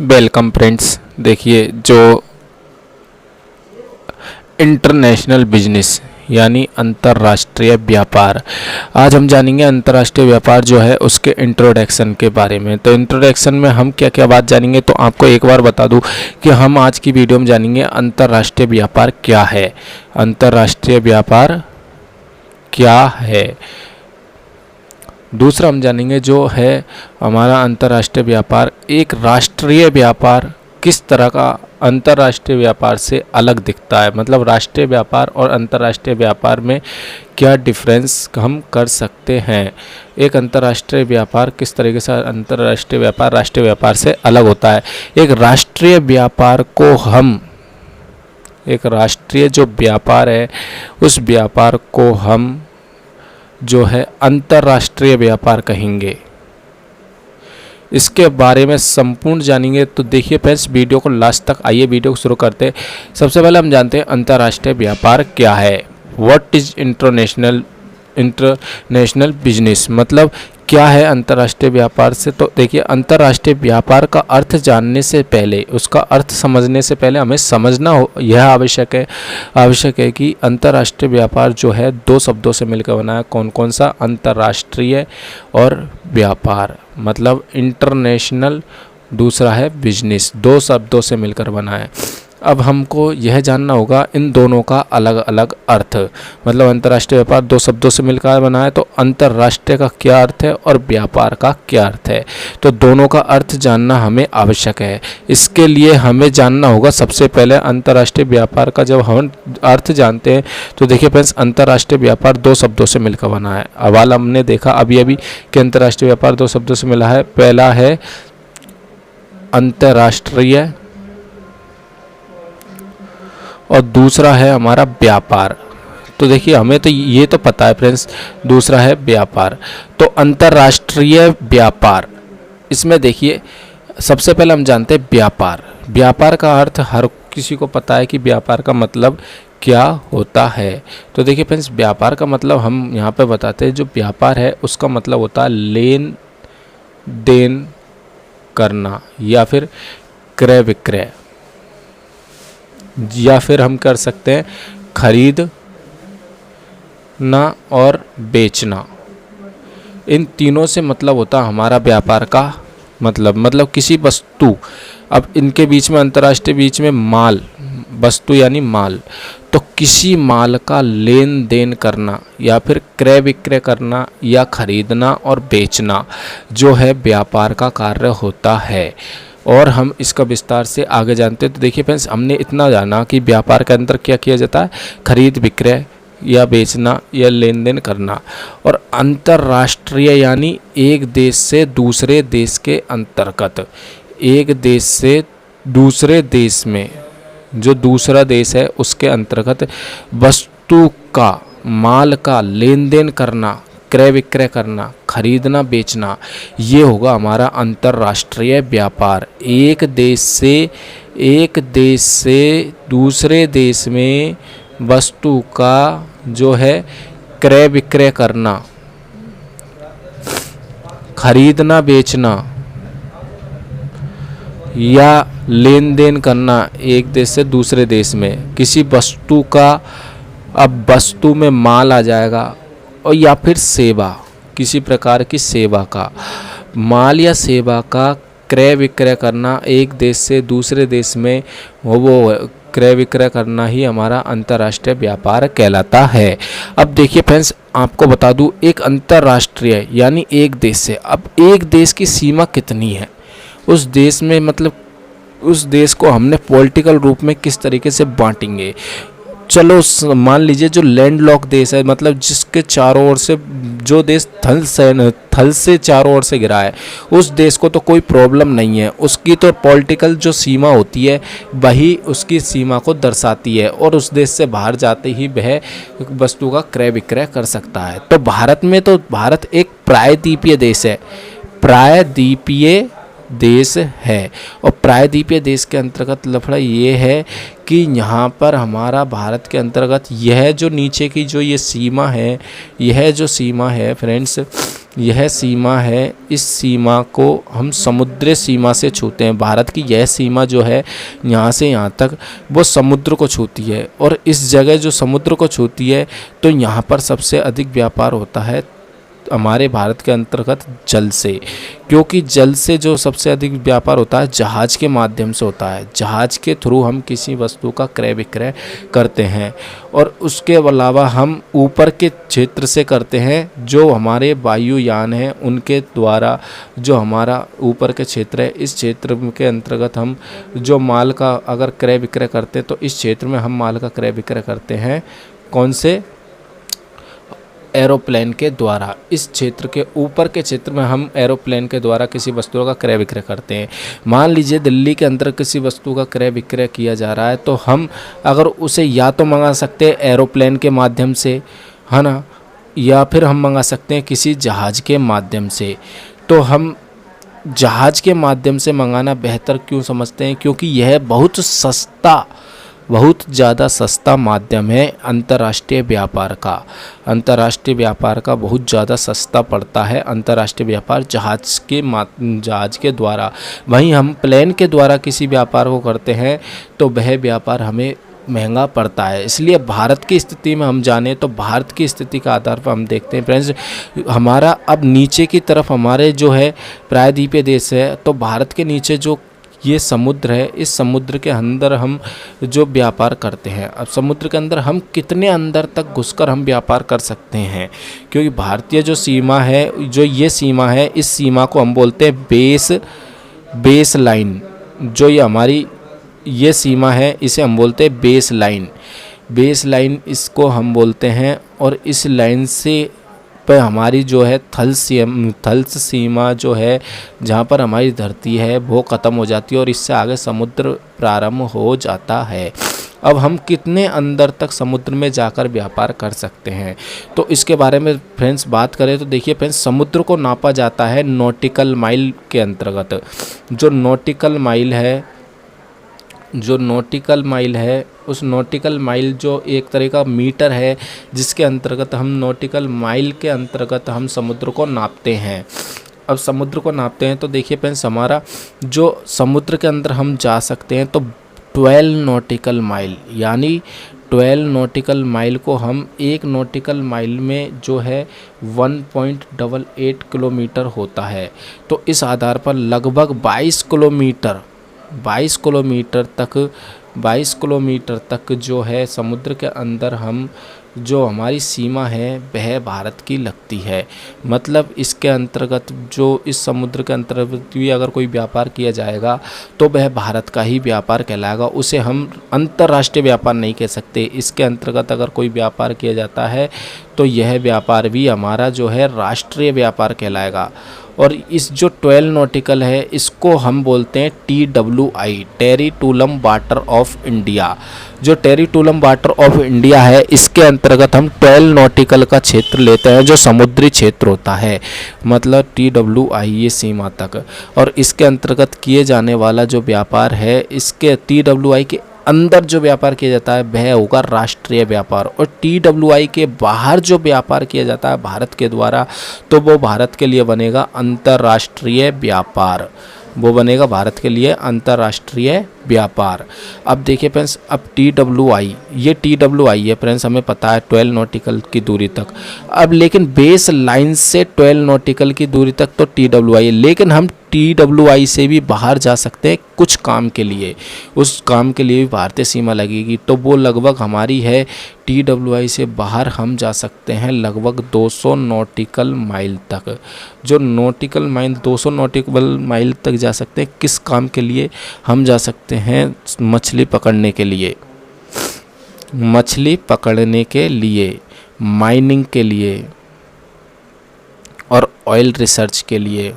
Welcome friends. देखिए, जो international business यानी अंतर्राष्ट्रीय व्यापार, आज हम जानेंगे अंतर्राष्ट्रीय व्यापार जो है उसके इंट्रोडक्शन के बारे में। तो इंट्रोडक्शन में हम क्या क्या बात जानेंगे, तो आपको एक बार बता दूं कि हम आज की वीडियो में जानेंगे अंतर्राष्ट्रीय व्यापार क्या है। अंतर्राष्ट्रीय व्यापार क्या है। दूसरा हम जानेंगे जो है हमारा अंतर्राष्ट्रीय व्यापार, एक राष्ट्रीय व्यापार किस तरह का अंतर्राष्ट्रीय व्यापार से अलग दिखता है, मतलब राष्ट्रीय व्यापार और अंतर्राष्ट्रीय व्यापार में क्या डिफरेंस हम कर सकते हैं। एक अंतर्राष्ट्रीय व्यापार किस तरीके से अंतर्राष्ट्रीय व्यापार राष्ट्रीय व्यापार से अलग होता है। एक राष्ट्रीय व्यापार को हम, एक राष्ट्रीय जो व्यापार है उस व्यापार को हम जो है अंतर्राष्ट्रीय व्यापार कहेंगे। इसके बारे में संपूर्ण जानेंगे। तो देखिए फ्रेंड्स, वीडियो को लास्ट तक, आइए वीडियो को शुरू करते हैं। सबसे पहले हम जानते हैं अंतर्राष्ट्रीय व्यापार क्या है। व्हाट इज इंटरनेशनल बिजनेस, मतलब क्या है अंतर्राष्ट्रीय व्यापार से। तो देखिए, अंतर्राष्ट्रीय व्यापार का अर्थ जानने से पहले, उसका अर्थ समझने से पहले हमें समझना यह आवश्यक है कि अंतर्राष्ट्रीय व्यापार जो है दो शब्दों से मिलकर बना है। कौन कौन सा? अंतर्राष्ट्रीय और व्यापार, मतलब इंटरनेशनल, दूसरा है बिजनेस, दो शब्दों से मिलकर बना है। अब हमको यह जानना होगा इन दोनों का अलग अलग अर्थ, मतलब अंतर्राष्ट्रीय व्यापार दो शब्दों से मिलकर बना है, तो अंतर्राष्ट्रीय का क्या अर्थ है और व्यापार का क्या अर्थ है। तो दोनों का अर्थ जानना हमें आवश्यक है। इसके लिए हमें जानना होगा सबसे पहले अंतर्राष्ट्रीय व्यापार का जब हम अर्थ जानते हैं तो देखिए फ्रेंड्स, अंतर्राष्ट्रीय व्यापार दो शब्दों से मिलकर बना है। अवाल हमने देखा अभी कि अंतर्राष्ट्रीय व्यापार दो शब्दों से मिला है। पहला है अंतर्राष्ट्रीय और दूसरा है हमारा व्यापार। तो देखिए, हमें तो ये तो पता है फ्रेंड्स, दूसरा है व्यापार। तो अंतर्राष्ट्रीय व्यापार, इसमें देखिए सबसे पहले हम जानते हैं व्यापार। व्यापार का अर्थ हर किसी को पता है कि व्यापार का मतलब क्या होता है। तो देखिए फ्रेंड्स, व्यापार का मतलब हम यहाँ पे बताते हैं। जो व्यापार है उसका मतलब होता है लेन देन करना, या फिर क्रय विक्रय, या फिर हम कर सकते हैं खरीदना और बेचना। इन तीनों से मतलब होता हमारा व्यापार का मतलब किसी वस्तु, अब इनके बीच में अंतर्राष्ट्रीय बीच में माल, वस्तु यानी माल, तो किसी माल का लेन देन करना या फिर क्रय विक्रय करना या खरीदना और बेचना जो है व्यापार का कार्य होता है। और हम इसका विस्तार से आगे जानते हैं। तो देखिए फ्रेंड्स, हमने इतना जाना कि व्यापार के अंदर क्या किया जाता है, खरीद विक्रय या बेचना या लेन देन करना। और अंतर्राष्ट्रीय यानी एक देश से दूसरे देश के अंतर्गत, एक देश से दूसरे देश में जो दूसरा देश है उसके अंतर्गत वस्तु का, माल का लेन देन करना, क्रय विक्रय करना, खरीदना बेचना, ये होगा हमारा अंतर्राष्ट्रीय व्यापार। एक देश से दूसरे देश में वस्तु का जो है क्रय विक्रय करना, खरीदना बेचना या लेन देन करना एक देश से दूसरे देश में किसी वस्तु का। अब वस्तु में माल आ जाएगा, और या फिर सेवा, किसी प्रकार की सेवा का, माल या सेवा का क्रय विक्रय करना एक देश से दूसरे देश में, वो क्रय विक्रय करना ही हमारा अंतर्राष्ट्रीय व्यापार कहलाता है। अब देखिए फ्रेंड्स, आपको बता दूं, एक अंतर्राष्ट्रीय यानी एक देश से, अब एक देश की सीमा कितनी है उस देश में, मतलब उस देश को हमने पॉलिटिकल रूप में किस तरीके से बांटेंगे। चलो मान लीजिए जो लैंडलॉक देश है, मतलब जिसके चारों ओर से, जो देश थल से चारों ओर से घिरा है, उस देश को तो कोई प्रॉब्लम नहीं है। उसकी तो पॉलिटिकल जो सीमा होती है वही उसकी सीमा को दर्शाती है, और उस देश से बाहर जाते ही वह वस्तु का क्रय विक्रय कर सकता है। तो भारत एक प्रायद्वीपीय देश है, प्रायद्वीपीय देश है। और प्रायद्वीपीय देश के अंतर्गत लफड़ा ये है कि यहाँ पर हमारा भारत के अंतर्गत यह जो नीचे की जो ये सीमा है, यह जो सीमा है फ्रेंड्स, यह सीमा है, इस सीमा को हम समुद्री सीमा से छूते हैं। भारत की यह सीमा जो है यहाँ से यहाँ तक वो समुद्र को छूती है, और इस जगह जो समुद्र को छूती है तो यहाँ पर सबसे अधिक व्यापार होता है हमारे भारत के अंतर्गत जल से, क्योंकि जल से जो सबसे अधिक व्यापार होता है जहाज़ के माध्यम से होता है। जहाज़ के थ्रू हम किसी वस्तु का क्रय विक्रय करते हैं, और उसके अलावा हम ऊपर के क्षेत्र से करते हैं, जो हमारे वायुयान हैं उनके द्वारा जो हमारा ऊपर के क्षेत्र है, इस क्षेत्र के अंतर्गत हम जो माल का अगर क्रय विक्रय करते हैं तो इस क्षेत्र में हम माल का क्रय विक्रय करते हैं। कौन से? एरोप्लेन के द्वारा। इस क्षेत्र के ऊपर के क्षेत्र में हम एरोप्लेन के द्वारा किसी वस्तुओं का क्रय विक्रय करते हैं। मान लीजिए दिल्ली के अंदर किसी वस्तु का क्रय विक्रय किया जा रहा है, तो हम अगर उसे या तो मंगा सकते हैं एरोप्लेन के माध्यम से, है ना, या फिर हम मंगा सकते हैं किसी जहाज़ के माध्यम से। तो हम जहाज़ के माध्यम से मंगाना बेहतर क्यों समझते हैं? क्योंकि यह बहुत सस्ता, बहुत ज़्यादा सस्ता माध्यम है अंतर्राष्ट्रीय व्यापार का। अंतर्राष्ट्रीय व्यापार का बहुत ज़्यादा सस्ता पड़ता है अंतर्राष्ट्रीय व्यापार जहाज़ के द्वारा। वहीं हम प्लेन के द्वारा किसी व्यापार को करते हैं तो वह व्यापार हमें महंगा पड़ता है। इसलिए भारत की स्थिति में हम जाने तो भारत की स्थिति का आधार पर हम देखते हैं फ्रेंड्स, हमारा अब नीचे की तरफ हमारे जो है प्रायद्वीपीय देश है, तो भारत के नीचे जो ये समुद्र है, इस समुद्र के अंदर हम जो व्यापार करते हैं। अब समुद्र के अंदर हम कितने अंदर तक घुसकर हम व्यापार कर सकते हैं? क्योंकि भारतीय जो सीमा है, जो ये सीमा है, इस सीमा को हम बोलते हैं बेस लाइन। जो ये हमारी ये सीमा है इसे हम बोलते हैं बेस लाइन इसको हम बोलते हैं। और इस लाइन से पर हमारी जो है थल सीमा जो है, जहाँ पर हमारी धरती है वो ख़त्म हो जाती है और इससे आगे समुद्र प्रारंभ हो जाता है। अब हम कितने अंदर तक समुद्र में जाकर व्यापार कर सकते हैं, तो इसके बारे में फ्रेंड्स बात करें तो देखिए फ्रेंड्स, समुद्र को नापा जाता है नॉटिकल माइल के अंतर्गत। जो नॉटिकल माइल है उस नॉटिकल माइल जो एक तरह का मीटर है, जिसके अंतर्गत हम नॉटिकल माइल के अंतर्गत हम समुद्र को नापते हैं। अब समुद्र को नापते हैं तो देखिए फ्रेंड्स, हमारा जो समुद्र के अंदर हम जा सकते हैं तो 12 नॉटिकल माइल, यानी 12 नॉटिकल माइल को हम एक नॉटिकल माइल में जो है 1.88 किलोमीटर होता है। तो इस आधार पर लगभग 22 किलोमीटर तक जो है समुद्र के अंदर हम जो हमारी सीमा है वह भारत की लगती है। मतलब इसके अंतर्गत जो इस समुद्र के अंतर्गत भी अगर कोई व्यापार किया जाएगा तो वह भारत का ही व्यापार कहलाएगा, उसे हम अंतर्राष्ट्रीय व्यापार नहीं कह सकते। इसके अंतर्गत अगर कोई व्यापार किया जाता है तो यह व्यापार भी हमारा जो है राष्ट्रीय व्यापार कहलाएगा। और इस जो 12 नॉटिकल है इसको हम बोलते हैं TWI, टेरिटुलम वाटर ऑफ इंडिया। जो टेरिटुलम वाटर ऑफ इंडिया है इसके अंतर्गत हम 12 नॉटिकल का क्षेत्र लेते हैं, जो समुद्री क्षेत्र होता है, मतलब TWI ये सीमा तक। और इसके अंतर्गत किए जाने वाला जो व्यापार है, इसके TWI के अंदर जो व्यापार किया जाता है वह होगा राष्ट्रीय व्यापार, और TWI के बाहर जो व्यापार किया जाता है भारत के द्वारा तो वो भारत के लिए बनेगा अंतर्राष्ट्रीय व्यापार, वो बनेगा भारत के लिए अंतर्राष्ट्रीय व्यापार। अब देखिए फ्रेंड्स, अब TWI है फ्रेंड्स, हमें पता है 12 नॉटिकल की दूरी तक। अब लेकिन बेस लाइन से 12 नॉटिकल की दूरी तक तो TWI है, लेकिन हम TWI से भी बाहर जा सकते हैं कुछ काम के लिए, उस काम के लिए भी भारतीय सीमा लगेगी। तो वो लगभग हमारी है TWI से बाहर हम जा सकते हैं लगभग 200 नॉटिकल माइल तक। जो नॉटिकल माइल 200 नॉटिकल माइल तक जा सकते हैं, किस काम के लिए? हम जा सकते हैं मछली पकड़ने के लिए, माइनिंग के लिए और ऑयल रिसर्च के लिए।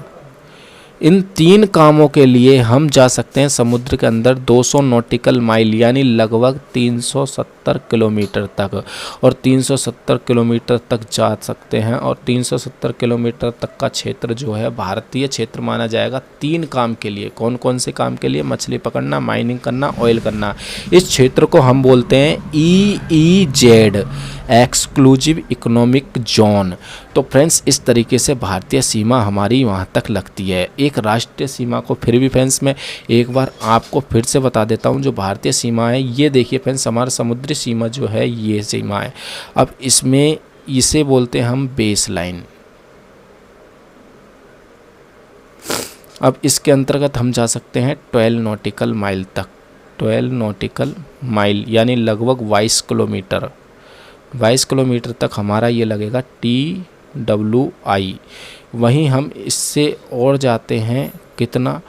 इन 3 कामों के लिए हम जा सकते हैं समुद्र के अंदर 200 नॉटिकल माइल यानी लगभग 370 किलोमीटर तक, और 370 किलोमीटर तक जा सकते हैं, और 370 किलोमीटर तक का क्षेत्र जो है भारतीय क्षेत्र माना जाएगा 3 काम के लिए। कौन कौन से काम के लिए? मछली पकड़ना, माइनिंग करना, ऑयल करना। इस क्षेत्र को हम बोलते हैं EEZ, एक्सक्लूसिव इकोनॉमिक जोन। तो फ्रेंड्स इस तरीके से भारतीय सीमा हमारी वहाँ तक लगती है। एक राष्ट्रीय सीमा को फिर भी फ्रेंड्स मैं एक बार आपको फिर से बता देता हूँ। जो भारतीय सीमा है ये देखिए फ्रेंड्स, हमारा समुद्री सीमा जो है ये सीमा है। अब इसमें इसे बोलते हैं हम बेस लाइन। अब इसके अंतर्गत हम जा सकते हैं 12 नॉटिकल माइल तक। 12 नॉटिकल माइल यानी लगभग 22 किलोमीटर। 22 किलोमीटर तक हमारा ये लगेगा TWI। वहीं हम इससे और जाते हैं कितना,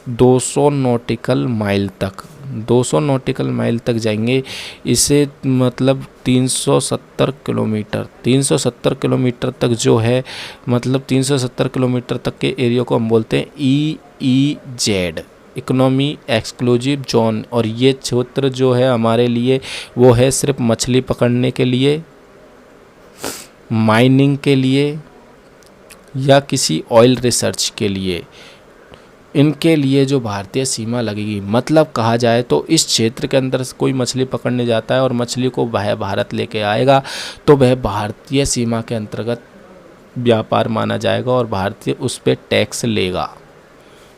200 नॉटिकल माइल तक। 200 नॉटिकल माइल तक जाएंगे, इसे मतलब 370 किलोमीटर। 370 किलोमीटर तक जो है, मतलब 370 किलोमीटर तक के एरिया को हम बोलते हैं EEZ, इकोनॉमी एक्सक्लूसिव जोन। और ये क्षेत्र जो है हमारे लिए वो है सिर्फ मछली पकड़ने के लिए, माइनिंग के लिए या किसी ऑयल रिसर्च के लिए। इनके लिए जो भारतीय सीमा लगेगी, मतलब कहा जाए तो इस क्षेत्र के अंदर कोई मछली पकड़ने जाता है और मछली को वह भारत लेके आएगा तो वह भारतीय सीमा के अंतर्गत व्यापार माना जाएगा और भारतीय उस पर टैक्स लेगा।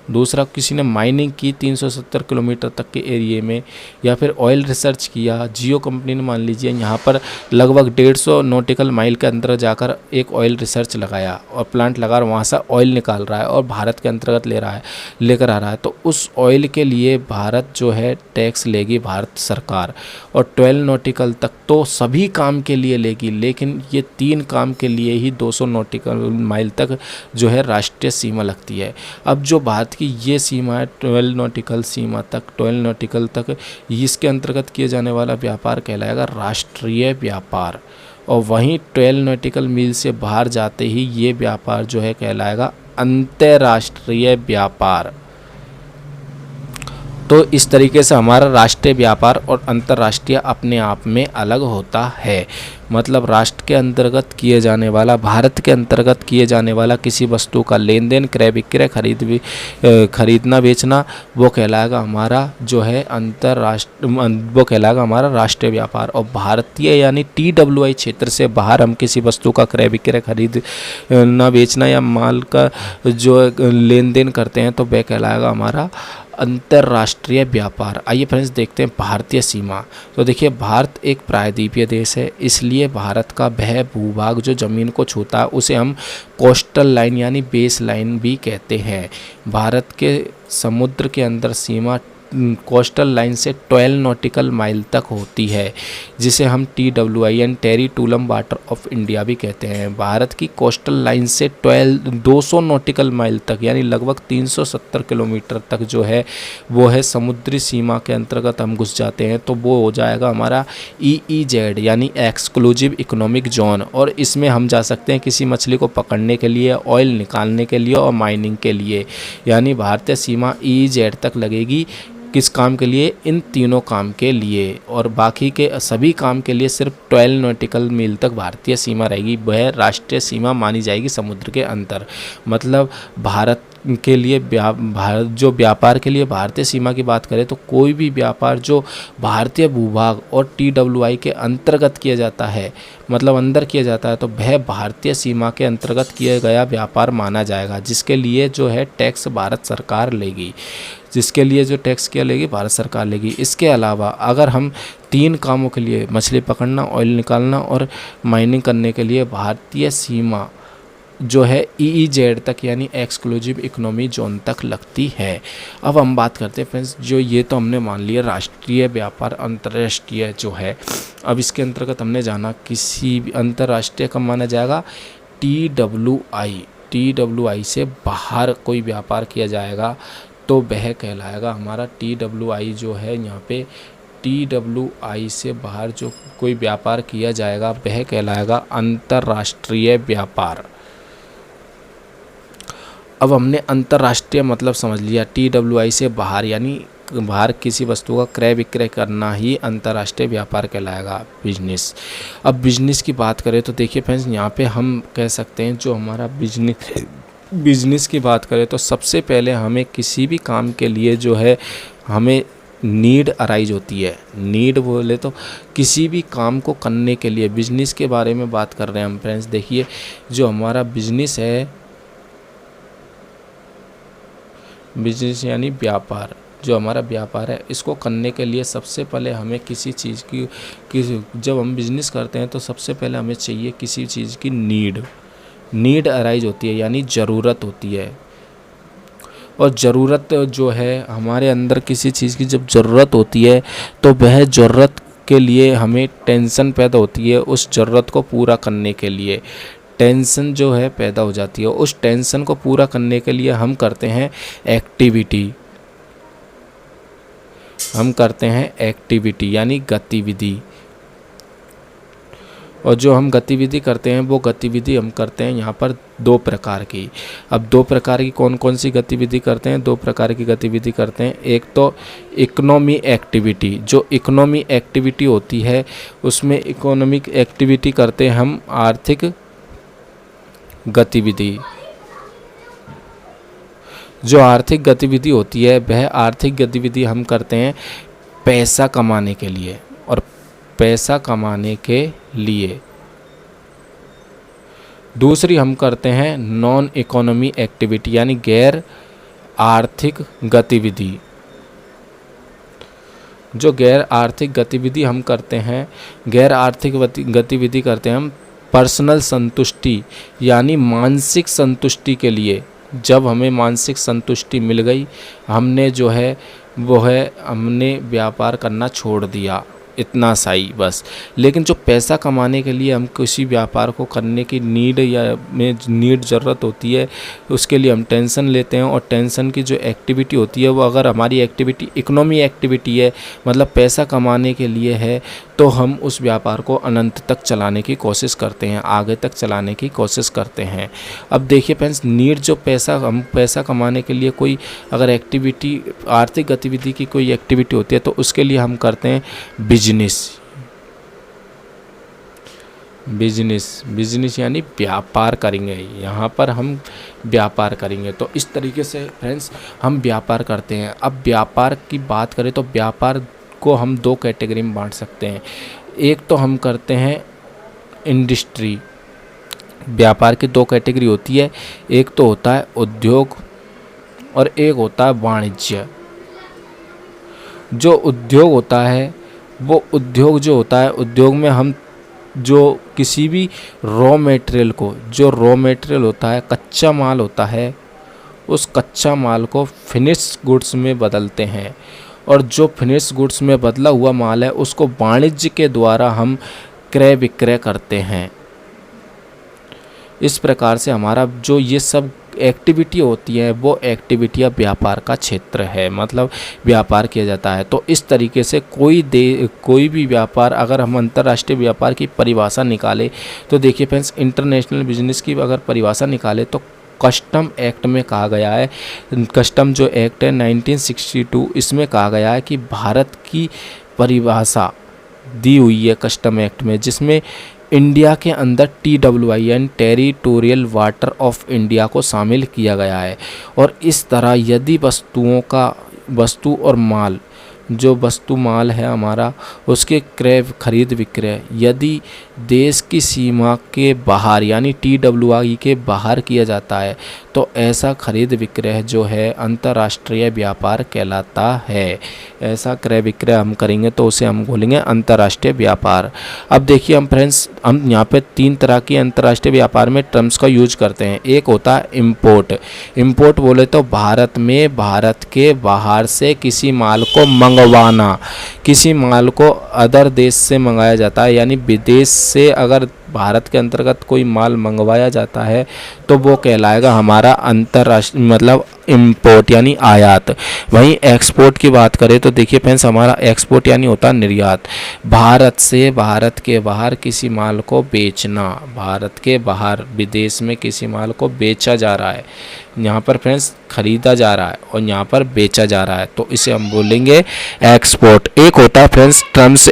दूसरा, किसी ने माइनिंग की 370 किलोमीटर तक के एरिया में, या फिर ऑयल रिसर्च किया, जियो कंपनी ने मान लीजिए यहाँ पर लगभग 150 नॉटिकल माइल के अंदर जाकर एक ऑयल रिसर्च लगाया और प्लांट लगा और वहाँ से ऑयल निकाल रहा है और भारत के अंतर्गत लेकर आ रहा है, तो उस ऑयल के लिए भारत जो है टैक्स लेगी भारत सरकार। और 12 नॉटिकल तक तो सभी काम के लिए लेगी, लेकिन ये 3 काम के लिए ही 200 नॉटिकल माइल तक जो है राष्ट्रीय सीमा लगती है। अब जो भारत की ये सीमा है 12 नॉटिकल सीमा तक, 12 नॉटिकल तक, इसके अंतर्गत किए जाने वाला व्यापार कहलाएगा राष्ट्रीय व्यापार। और वहीं 12 नॉटिकल मील से बाहर जाते ही ये व्यापार जो है कहलाएगा अंतर्राष्ट्रीय व्यापार। तो इस तरीके से हमारा राष्ट्रीय व्यापार और अंतर्राष्ट्रीय अपने आप में अलग होता है। मतलब राष्ट्र के अंतर्गत किए जाने वाला, भारत के अंतर्गत किए जाने वाला किसी वस्तु का लेन देन, क्रय विक्रय, खरीदना बेचना, वो कहलाएगा हमारा जो है वो कहलाएगा हमारा राष्ट्रीय व्यापार। और भारतीय यानी TWI क्षेत्र से बाहर हम किसी वस्तु का क्रय विक्रय, खरीदना बेचना या माल का जो लेन देन करते हैं तो वह कहलाएगा हमारा अंतर्राष्ट्रीय व्यापार। आइए फ्रेंड्स देखते हैं भारतीय सीमा। तो देखिए भारत एक प्रायद्वीपीय देश है, इसलिए भारत का वह भूभाग जो ज़मीन को छूता है उसे हम कोस्टल लाइन यानी बेस लाइन भी कहते हैं। भारत के समुद्र के अंदर सीमा कोस्टल लाइन से 12 नॉटिकल माइल तक होती है, जिसे हम TWI यानी टेरिटोरियल वाटर ऑफ इंडिया भी कहते हैं। भारत की कोस्टल लाइन से 200 नॉटिकल माइल तक यानी लगभग 370 किलोमीटर तक जो है वो है समुद्री सीमा के अंतर्गत हम घुस जाते हैं तो वो हो जाएगा हमारा EEZ यानी एक्सक्लूसिव इकोनॉमिक जोन। और इसमें हम जा सकते हैं किसी मछली को पकड़ने के लिए, ऑयल निकालने के लिए और माइनिंग के लिए। यानी भारतीय सीमा EEZ तक लगेगी। किस काम के लिए? इन तीनों काम के लिए। और बाकी के सभी काम के लिए सिर्फ 12 नॉटिकल मील तक भारतीय सीमा रहेगी, वह राष्ट्रीय सीमा मानी जाएगी समुद्र के अंदर। मतलब भारत के लिए जो व्यापार के लिए भारतीय सीमा की बात करें तो कोई भी व्यापार जो भारतीय भूभाग और TWI के अंतर्गत किया जाता है, मतलब अंदर किया जाता है, तो वह भारतीय सीमा के अंतर्गत किया गया व्यापार माना जाएगा, जिसके लिए जो है टैक्स भारत सरकार लेगी। भारत सरकार लेगी। इसके अलावा अगर हम 3 कामों के लिए, मछली पकड़ना, ऑयल निकालना और माइनिंग करने के लिए भारतीय सीमा जो है EEZ तक यानी एक्सक्लूसिव इकोनॉमी जोन तक लगती है। अब हम बात करते हैं फ्रेंड्स, जो ये तो हमने मान लिया राष्ट्रीय व्यापार, अंतर्राष्ट्रीय जो है। अब इसके अंतर्गत हमने जाना किसी भी अंतर्राष्ट्रीय कब माना जाएगा? TWI से बाहर कोई व्यापार किया जाएगा तो वह कहलाएगा हमारा TWI जो है यहाँ पे TWI से बाहर जो कोई व्यापार किया जाएगा वह कहलाएगा अंतर्राष्ट्रीय व्यापार। अब हमने अंतर्राष्ट्रीय मतलब समझ लिया, TWI से बाहर, यानी बाहर किसी वस्तु का क्रय विक्रय करना ही अंतर्राष्ट्रीय व्यापार कहलाएगा, बिजनेस। अब बिजनेस की बात करें तो देखिए फ्रेंड्स, यहाँ पे हम कह सकते हैं जो हमारा बिजनेस की बात करें तो सबसे पहले हमें किसी भी काम के लिए जो है हमें नीड अराइज होती है। नीड बोले तो किसी भी काम को करने के लिए, बिजनेस के बारे में बात कर रहे हैं हम फ्रेंड्स। देखिए जो हमारा बिजनेस है, बिजनेस यानी व्यापार, जो हमारा व्यापार है, इसको करने के लिए सबसे पहले हमें किसी चीज़ की जब हम बिजनेस करते हैं तो सबसे पहले हमें चाहिए किसी चीज़ की नीड अराइज होती है, यानी ज़रूरत होती है। और ज़रूरत जो है हमारे अंदर किसी चीज़ की जब ज़रूरत होती है तो वह ज़रूरत के लिए हमें टेंशन पैदा होती है। उस ज़रूरत को पूरा करने के लिए टेंशन जो है पैदा हो जाती है। उस टेंशन को पूरा करने के लिए हम करते हैं एक्टिविटी, यानी गतिविधि। और जो हम गतिविधि करते हैं वो गतिविधि हम करते हैं यहाँ पर 2 प्रकार की। अब 2 प्रकार की कौन कौन सी गतिविधि करते हैं? 2 प्रकार की गतिविधि करते हैं। एक तो इकोनॉमी एक्टिविटी, जो इकोनॉमी एक्टिविटी होती है उसमें इकोनॉमिक एक्टिविटी करते हैं हम आर्थिक गतिविधि। जो आर्थिक गतिविधि होती है वह आर्थिक गतिविधि हम करते हैं पैसा कमाने के लिए, और पैसा कमाने के लिए। दूसरी हम करते हैं नॉन इकोनॉमी एक्टिविटी, यानी गैर आर्थिक गतिविधि। जो गैर आर्थिक गतिविधि हम करते हैं, गैर आर्थिक गतिविधि करते हैं हम पर्सनल संतुष्टि, यानी मानसिक संतुष्टि के लिए। जब हमें मानसिक संतुष्टि मिल गई, हमने जो है वो है हमने व्यापार करना छोड़ दिया, इतना सही बस। लेकिन जो पैसा कमाने के लिए हम किसी व्यापार को करने की नीड ज़रूरत होती है, उसके लिए हम टेंशन लेते हैं। और टेंशन की जो एक्टिविटी होती है वो अगर हमारी एक्टिविटी इकोनॉमी एक्टिविटी है, मतलब पैसा कमाने के लिए है, तो हम उस व्यापार को अनंत तक चलाने की कोशिश करते हैं, आगे तक चलाने की कोशिश करते हैं। अब देखिए फ्रेंड्स, नीड जो हम पैसा कमाने के लिए कोई अगर एक्टिविटी, आर्थिक गतिविधि की कोई एक्टिविटी होती है तो उसके लिए हम करते हैं बिजनेस यानी व्यापार करेंगे। यहाँ पर हम व्यापार करेंगे। तो इस तरीके से फ्रेंड्स हम व्यापार करते हैं। अब व्यापार की बात करें तो व्यापार को हम 2 कैटेगरी में बांट सकते हैं। एक तो हम करते हैं इंडस्ट्री। व्यापार की 2 कैटेगरी होती है, एक तो होता है उद्योग और एक होता है वाणिज्य। जो उद्योग होता है वो उद्योग में हम जो किसी भी रॉ मटेरियल को, जो रॉ मटेरियल होता है, कच्चा माल होता है, उस कच्चा माल को फिनिश गुड्स में बदलते हैं। और जो फिनिश गुड्स में बदला हुआ माल है उसको वाणिज्य के द्वारा हम क्रय विक्रय करते हैं। इस प्रकार से हमारा जो ये सब एक्टिविटी होती है वो एक्टिविटियाँ व्यापार का क्षेत्र है, मतलब व्यापार किया जाता है। तो इस तरीके से कोई भी व्यापार, अगर हम अंतर्राष्ट्रीय व्यापार की परिभाषा निकालें तो देखिए फ्रेंड्स, इंटरनेशनल बिजनेस की अगर परिभाषा निकालें तो कस्टम एक्ट में कहा गया है, कस्टम जो एक्ट है 1962, इसमें कहा गया है कि भारत की परिभाषा दी हुई है कस्टम एक्ट में, जिसमें इंडिया के अंदर TWI यानी टेरिटोरियल वाटर ऑफ इंडिया को शामिल किया गया है। और इस तरह यदि वस्तु और माल, जो वस्तु माल है हमारा, उसके क्रय खरीद विक्रय यदि देश की सीमा के बाहर यानी TWI के बाहर किया जाता है तो ऐसा खरीद विक्रय जो है अंतर्राष्ट्रीय व्यापार कहलाता है। ऐसा क्रय विक्रय हम करेंगे तो उसे हम बोलेंगे अंतर्राष्ट्रीय व्यापार। अब देखिए हम फ्रेंड्स, हम यहाँ पे 3 तरह की अंतर्राष्ट्रीय व्यापार में टर्म्स का यूज करते हैं। एक होता है इम्पोर्ट बोले तो भारत में, भारत के बाहर से किसी माल को मंगवाना, किसी माल को अदर देश से मंगाया जाता है, यानी विदेश से अगर भारत के अंतर्गत कोई माल मंगवाया जाता है तो वो कहलाएगा हमारा अंतर्राष्ट्रीय मतलब इंपोर्ट यानी आयात। वहीं एक्सपोर्ट की बात करें तो देखिए फ्रेंड्स, हमारा एक्सपोर्ट यानी होता है निर्यात। भारत से भारत के बाहर किसी माल को बेचना, भारत के बाहर विदेश में किसी माल को बेचा जा रहा है, यहाँ पर फ्रेंड्स खरीदा जा रहा है और यहाँ पर बेचा जा रहा है, तो इसे हम बोलेंगे एक्सपोर्ट। एक होता है फ्रेंड्स टर्म्स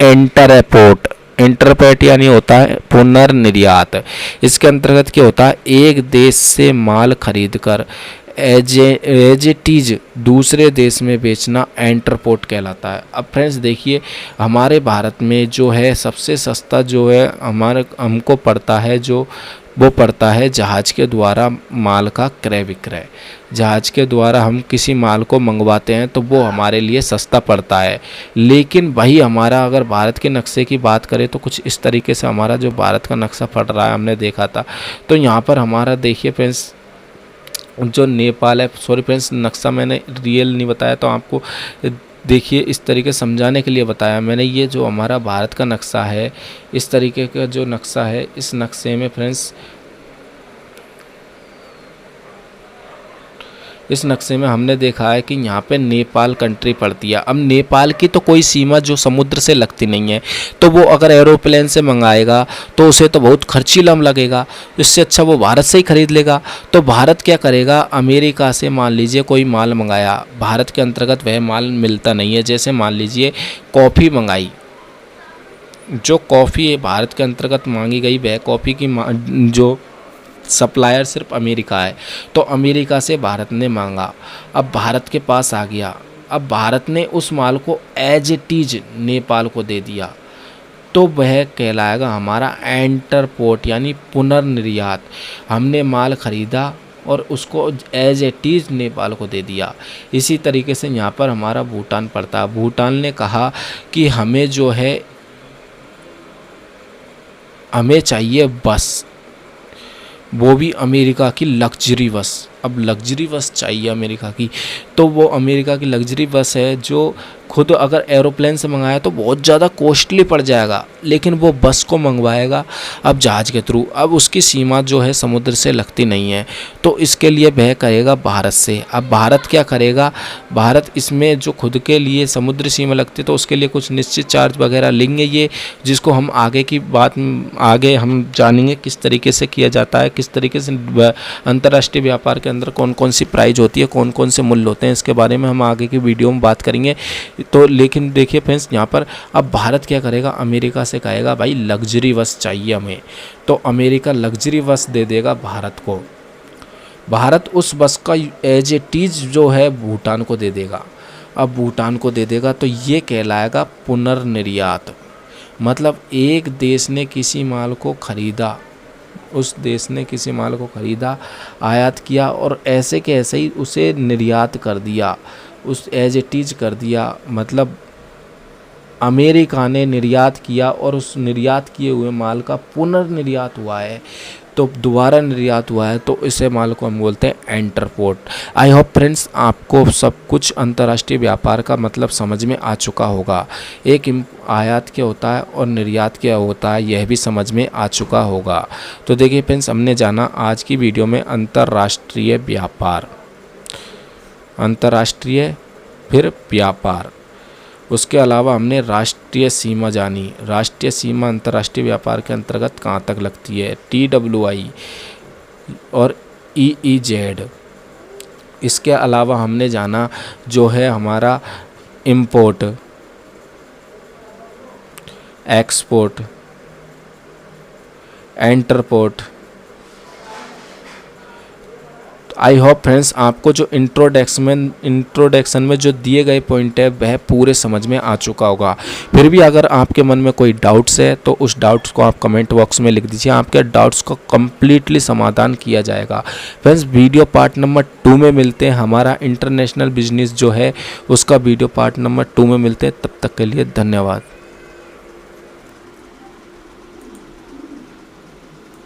इंटरपोर्ट, इंटरपेट यानी होता है पुनर्निर्यात। इसके अंतर्गत क्या होता है, एक देश से माल खरीदकर एज इट इज दूसरे देश में बेचना इंटरपोर्ट कहलाता है। अब फ्रेंड्स देखिए, हमारे भारत में जो है सबसे सस्ता जो है हमको पड़ता है, जो वो पड़ता है जहाज़ के द्वारा माल का क्रय विक्रय। जहाज़ के द्वारा हम किसी माल को मंगवाते हैं तो वो हमारे लिए सस्ता पड़ता है। लेकिन वही हमारा अगर भारत के नक्शे की बात करें तो कुछ इस तरीके से हमारा जो भारत का नक्शा पड़ रहा है, हमने देखा था। तो यहाँ पर हमारा देखिए फ्रेंड्स, जो नेपाल है, सॉरी फ्रेंड्स नक्शा मैंने रियल नहीं बताया, तो आपको देखिए इस तरीके समझाने के लिए बताया मैंने। ये जो हमारा भारत का नक्शा है, इस तरीके का जो नक्शा है, इस नक्शे में फ्रेंड्स, इस नक्शे में हमने देखा है कि यहाँ पे नेपाल कंट्री पड़ती है। अब नेपाल की तो कोई सीमा जो समुद्र से लगती नहीं है, तो वो अगर एरोप्लेन से मंगाएगा तो उसे तो बहुत खर्चीला लगेगा, इससे अच्छा वो भारत से ही खरीद लेगा। तो भारत क्या करेगा, अमेरिका से मान लीजिए कोई माल मंगाया, भारत के अंतर्गत वह माल मिलता नहीं है। जैसे मान लीजिए कॉफ़ी मंगाई, जो कॉफ़ी भारत के अंतर्गत मांगी गई, वह कॉफ़ी की जो सप्लायर सिर्फ अमेरिका है, तो अमेरिका से भारत ने मांगा, अब भारत के पास आ गया, अब भारत ने उस माल को एज इट इज नेपाल को दे दिया, तो वह कहलाएगा हमारा इंटरपोर्ट यानी पुनर्निर्यात। हमने माल खरीदा और उसको एज इट इज नेपाल को दे दिया। इसी तरीके से यहाँ पर हमारा भूटान पड़ता है। भूटान ने कहा कि हमें जो है, हमें चाहिए बस, वो भी अमेरिका की लग्जरी बस। अब लग्जरी बस चाहिए अमेरिका की, तो वो अमेरिका की लग्जरी बस है जो खुद अगर एरोप्लेन से मंगाया तो बहुत ज़्यादा कॉस्टली पड़ जाएगा, लेकिन वो बस को मंगवाएगा अब जहाज़ के थ्रू। अब उसकी सीमा जो है समुद्र से लगती नहीं है, तो इसके लिए वह करेगा भारत से। अब भारत क्या करेगा, भारत इसमें जो खुद के लिए समुद्र सीमा लगती है तो उसके लिए कुछ निश्चित चार्ज वगैरह लेंगे ये, जिसको हम आगे की बात आगे हम जानेंगे किस तरीके से किया जाता है, किस तरीके से अंतर्राष्ट्रीय व्यापार के अंदर कौन कौन सी प्राइस होती है, कौन कौन से मूल्य होते हैं, इसके बारे में हम आगे की वीडियो में बात करेंगे। तो लेकिन देखिए फ्रेंड्स, यहाँ पर अब भारत क्या करेगा, अमेरिका से कहेगा भाई लग्जरी बस चाहिए हमें, तो अमेरिका लग्जरी बस दे देगा भारत को। भारत उस बस का एज इट इज जो है भूटान को दे देगा। अब भूटान को दे देगा तो ये कहलाएगा पुनर्निर्यात। मतलब एक देश ने किसी माल को खरीदा, उस देश ने किसी माल को खरीदा, आयात किया और ऐसे के ऐसे ही उसे निर्यात कर दिया, उस एज इट इज कर दिया। मतलब अमेरिका ने निर्यात किया और उस निर्यात किए हुए माल का पुनर्निर्यात हुआ है, तो दोबारा निर्यात हुआ है, तो इसे माल को हम बोलते हैं इंटरपोर्ट। आई होप फ्रेंड्स आपको सब कुछ अंतर्राष्ट्रीय व्यापार का मतलब समझ में आ चुका होगा। एक आयात क्या होता है और निर्यात क्या होता है यह भी समझ में आ चुका होगा। तो देखिए फ्रेंड्स, हमने जाना आज की वीडियो में अंतर्राष्ट्रीय व्यापार, अंतर्राष्ट्रीय फिर व्यापार, उसके अलावा हमने राष्ट्रीय सीमा जानी। राष्ट्रीय सीमा अंतर्राष्ट्रीय व्यापार के अंतर्गत कहाँ तक लगती है, TWI और EEZ। इसके अलावा हमने जाना जो है हमारा import, export, interport. I hope friends आपको जो इंट्रोडक्शन में जो दिए गए पॉइंट है वह पूरे समझ में आ चुका होगा। फिर भी अगर आपके मन में कोई डाउट्स है तो उस डाउट्स को आप कमेंट बॉक्स में लिख दीजिए, आपके डाउट्स को कम्प्लीटली समाधान किया जाएगा। फ्रेंड्स वीडियो पार्ट नंबर 2 में मिलते हैं, हमारा इंटरनेशनल बिजनेस जो है उसका वीडियो पार्ट नंबर 2 में मिलते हैं। तब तक के लिए धन्यवाद।